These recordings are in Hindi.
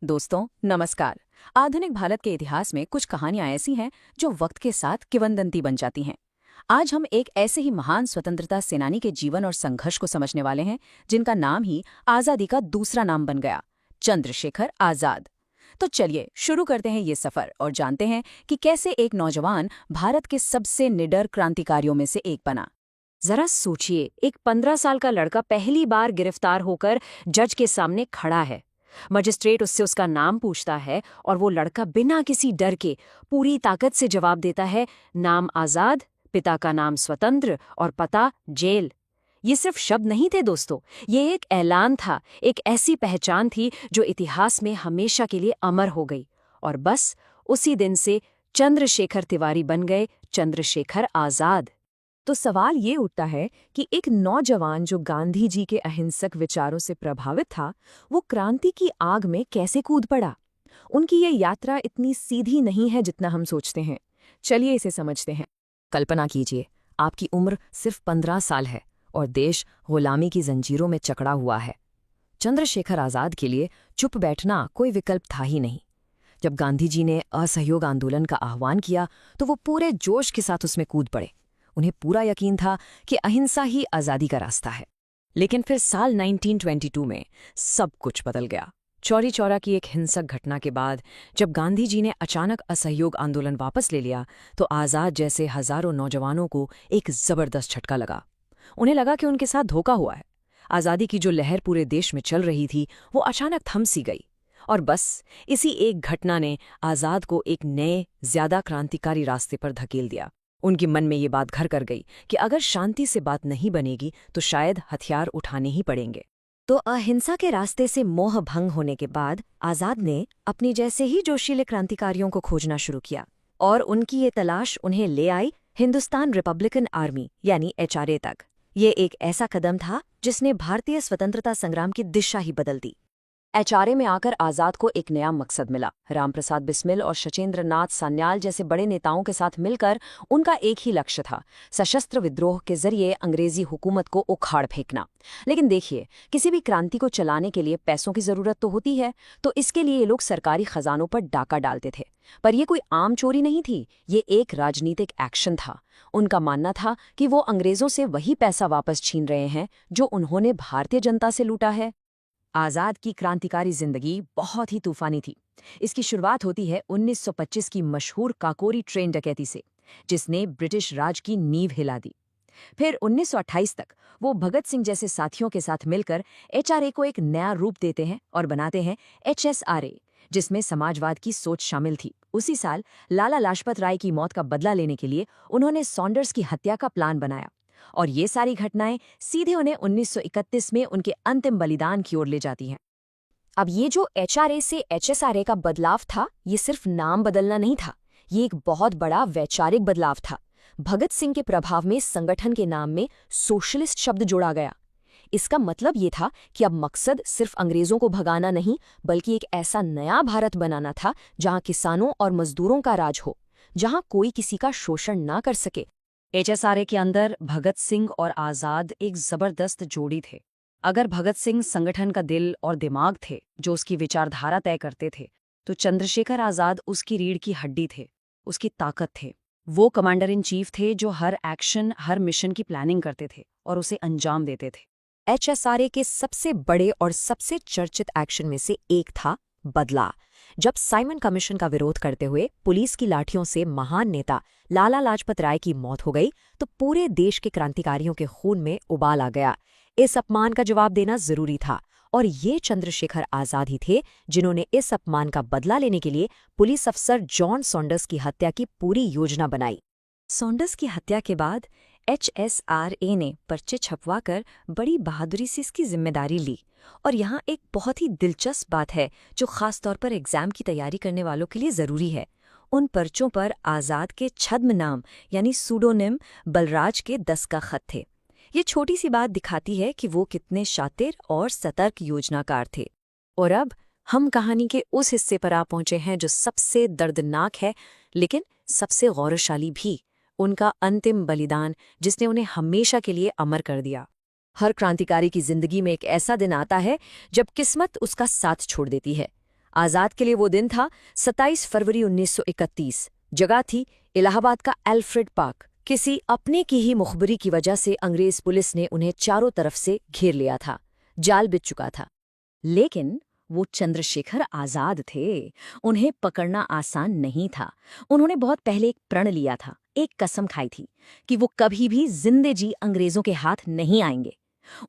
दोस्तों नमस्कार। आधुनिक भारत के इतिहास में कुछ कहानियां ऐसी हैं जो वक्त के साथ किंवदंती बन जाती हैं। आज हम एक ऐसे ही महान स्वतंत्रता सेनानी के जीवन और संघर्ष को समझने वाले हैं जिनका नाम ही आजादी का दूसरा नाम बन गया, चंद्रशेखर आजाद। तो चलिए शुरू करते हैं ये सफर और जानते हैं कि कैसे एक नौजवान भारत के सबसे निडर क्रांतिकारियों में से एक बना। जरा सोचिए, एक 15 साल का लड़का पहली बार गिरफ्तार होकर जज के सामने खड़ा है। मजिस्ट्रेट उससे उसका नाम पूछता है और वो लड़का बिना किसी डर के पूरी ताकत से जवाब देता है, नाम आजाद, पिता का नाम स्वतंत्र और पता जेल। ये सिर्फ शब्द नहीं थे दोस्तों, ये एक ऐलान था, एक ऐसी पहचान थी जो इतिहास में हमेशा के लिए अमर हो गई। और बस उसी दिन से चंद्रशेखर तिवारी बन गए चंद्रशेखर आजाद। तो सवाल ये उठता है कि एक नौजवान जो गांधी जी के अहिंसक विचारों से प्रभावित था, वो क्रांति की आग में कैसे कूद पड़ा। उनकी ये यात्रा इतनी सीधी नहीं है जितना हम सोचते हैं। चलिए इसे समझते हैं। कल्पना कीजिए, आपकी उम्र सिर्फ 15 साल है और देश गुलामी की जंजीरों में जकड़ा हुआ है। चंद्रशेखर आजाद के लिए चुप बैठना कोई विकल्प था ही नहीं। जब गांधी जी ने असहयोग आंदोलन का आह्वान किया तो वो पूरे जोश के साथ उसमें कूद पड़े। उन्हें पूरा यकीन था कि अहिंसा ही आज़ादी का रास्ता है। लेकिन फिर साल 1922 में सब कुछ बदल गया। चौरी चौरा की एक हिंसक घटना के बाद जब गांधी जी ने अचानक असहयोग आंदोलन वापस ले लिया तो आज़ाद जैसे हजारों नौजवानों को एक जबरदस्त झटका लगा। उन्हें लगा कि उनके साथ धोखा हुआ है। आज़ादी की जो लहर पूरे देश में चल रही थी वो अचानक थम सी गई। और बस इसी एक घटना ने आज़ाद को एक नए, ज्यादा क्रांतिकारी रास्ते पर धकेल दिया। उनके मन में ये बात घर कर गई कि अगर शांति से बात नहीं बनेगी तो शायद हथियार उठाने ही पड़ेंगे। तो अहिंसा के रास्ते से मोह भंग होने के बाद आजाद ने अपनी जैसे ही जोशीले क्रांतिकारियों को खोजना शुरू किया और उनकी ये तलाश उन्हें ले आई हिंदुस्तान रिपब्लिकन आर्मी यानी HRA तक। ये एक ऐसा कदम था जिसने भारतीय स्वतंत्रता संग्राम की दिशा ही बदल दी। HRA में आकर आजाद को एक नया मकसद मिला। रामप्रसाद बिस्मिल और शचेंद्र नाथ सान्याल जैसे बड़े नेताओं के साथ मिलकर उनका एक ही लक्ष्य था, सशस्त्र विद्रोह के जरिए अंग्रेजी हुकूमत को उखाड़ फेंकना। लेकिन देखिए, किसी भी क्रांति को चलाने के लिए पैसों की जरूरत तो होती है, तो इसके लिए ये लोग सरकारी खजानों पर डाका डालते थे। पर यह कोई आम चोरी नहीं थी, ये एक राजनीतिक एक्शन था। उनका मानना था कि वो अंग्रेजों से वही पैसा वापस छीन रहे हैं जो उन्होंने भारतीय जनता से लूटा है। आजाद की क्रांतिकारी जिंदगी बहुत ही तूफानी थी। इसकी शुरुआत होती है 1925 की मशहूर काकोरी ट्रेन डकैती से, जिसने ब्रिटिश राज की नींव हिला दी। फिर 1928 तक वो भगत सिंह जैसे साथियों के साथ मिलकर HRA को एक नया रूप देते हैं और बनाते हैं HSRA, जिसमें समाजवाद की सोच शामिल थी। उसी साल लाला लाजपत राय की मौत का बदला लेने के लिए उन्होंने सॉन्डर्स की हत्या का प्लान बनाया और ये सारी घटनाएं सीधे उन्हें 1931 में उनके अंतिम बलिदान की ओर ले जाती हैं। अब ये जो HRA से HSRA का बदलाव था, ये सिर्फ नाम बदलना नहीं था, ये एक बहुत बड़ा वैचारिक बदलाव था। भगत सिंह के प्रभाव में संगठन के नाम में सोशलिस्ट शब्द जोड़ा गया। इसका मतलब ये था कि अब मकसद सिर्फ अंग्रेजों को भगाना नहीं, बल्कि एक ऐसा नया भारत बनाना था जहां किसानों और मजदूरों का राज हो, जहां कोई किसी का शोषण ना कर सके। HSRA के अंदर भगत सिंह और आजाद एक जबरदस्त जोड़ी थे। अगर भगत सिंह संगठन का दिल और दिमाग थे जो उसकी विचारधारा तय करते थे, तो चंद्रशेखर आजाद उसकी रीढ़ की हड्डी थे, उसकी ताकत थे। वो कमांडर इन चीफ थे जो हर एक्शन, हर मिशन की प्लानिंग करते थे और उसे अंजाम देते थे। HSRA के सबसे बड़े और सबसे चर्चित एक्शन में से एक था बदला। जब साइमन कमीशन का विरोध करते हुए पुलिस की लाठियों से महान नेता लाला लाजपत राय की मौत हो गई, तो पूरे देश के क्रांतिकारियों के खून में उबाल आ गया। इस अपमान का जवाब देना जरूरी था और ये चंद्रशेखर आजाद ही थे जिन्होंने इस अपमान का बदला लेने के लिए पुलिस अफसर जॉन सॉन्डर्स की हत्या की पूरी योजना बनाई। सॉन्डर्स की हत्या के बाद HSRA ने पर्चे छपवाकर बड़ी बहादुरी से इसकी जिम्मेदारी ली। और यहाँ एक बहुत ही दिलचस्प बात है जो खास तौर पर एग्जाम की तैयारी करने वालों के लिए ज़रूरी है। उन पर्चों पर आज़ाद के छद्म नाम यानी सूडोनिम बलराज के 10 का खत थे। ये छोटी सी बात दिखाती है कि वो कितने शातिर और सतर्क योजनाकार थे। और अब हम कहानी के उस हिस्से पर आ पहुंचे हैं जो सबसे दर्दनाक है, लेकिन सबसे गौरवशाली भी। उनका अंतिम बलिदान, जिसने उन्हें हमेशा के लिए अमर कर दिया। हर क्रांतिकारी की जिंदगी में एक ऐसा दिन आता है जब किस्मत उसका साथ छोड़ देती है। आज़ाद के लिए वो दिन था 27 फरवरी 1931। जगह थी इलाहाबाद का एल्फ्रेड पार्क। किसी अपने की ही मुखबरी की वजह से अंग्रेज पुलिस ने उन्हें चारों तरफ से घेर लिया था। जाल बिछ चुका था। लेकिन वो चंद्रशेखर आज़ाद थे। उन्हें पकड़ना आसान नहीं था। उन्होंने बहुत पहले एक प्रण लिया था, एक कसम खाई थी कि वो कभी भी जिंदे जी अंग्रेजों के हाथ नहीं आएंगे।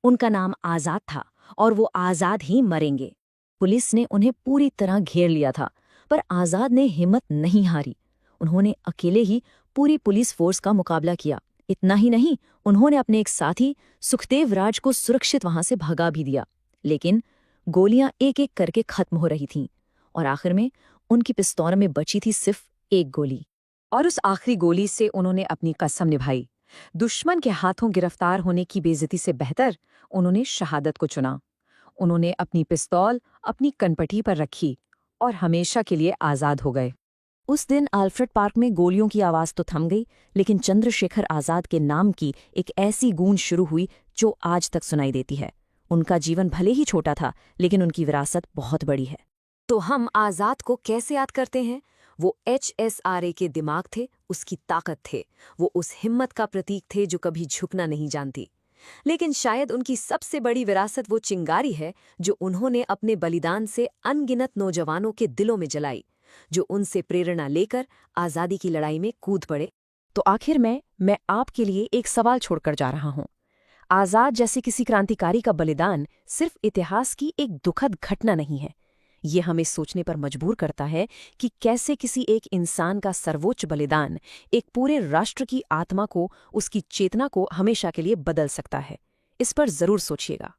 उनका नाम आज़ाद था और वो आज़ाद ही मरेंगे। पुलिस ने उन्हें पूरी तरह घेर लिया था, पर आज़ाद ने हिम्मत नहीं हारी। उन्होंने अकेले ही पूरी पुलिस फोर्स का मुकाबला किया। इतना ही नहीं, उन्होंने अपने एक साथी सुखदेव राज को सुरक्षित वहां से भगा भी दिया। लेकिन गोलियां एक एक करके खत्म हो रही थीं और आखिर में उनकी पिस्तौल में बची थी सिर्फ एक गोली। और उस आखिरी गोली से उन्होंने अपनी कसम निभाई। दुश्मन के हाथों गिरफ्तार होने की बेइज्जती से बेहतर उन्होंने शहादत को चुना। उन्होंने अपनी पिस्तौल अपनी कनपटी पर रखी और हमेशा के लिए आज़ाद हो गए। उस दिन अल्फ्रेड पार्क में गोलियों की आवाज़ तो थम गई, लेकिन चंद्रशेखर आज़ाद के नाम की एक ऐसी गूंज शुरू हुई जो आज तक सुनाई देती है। उनका जीवन भले ही छोटा था, लेकिन उनकी विरासत बहुत बड़ी है। तो हम आज़ाद को कैसे याद करते हैं? वो HSRA के दिमाग थे, उसकी ताकत थे। वो उस हिम्मत का प्रतीक थे जो कभी झुकना नहीं जानती। लेकिन शायद उनकी सबसे बड़ी विरासत वो चिंगारी है जो उन्होंने अपने बलिदान से अनगिनत नौजवानों के दिलों में जलाई, जो उनसे प्रेरणा लेकर आज़ादी की लड़ाई में कूद पड़े। तो आखिर में मैं आपके लिए एक सवाल छोड़कर जा रहा हूँ। आज़ाद जैसे किसी क्रांतिकारी का बलिदान सिर्फ इतिहास की एक दुखद घटना नहीं है। ये हमें सोचने पर मजबूर करता है कि कैसे किसी एक इंसान का सर्वोच्च बलिदान एक पूरे राष्ट्र की आत्मा को, उसकी चेतना को हमेशा के लिए बदल सकता है। इस पर जरूर सोचिएगा।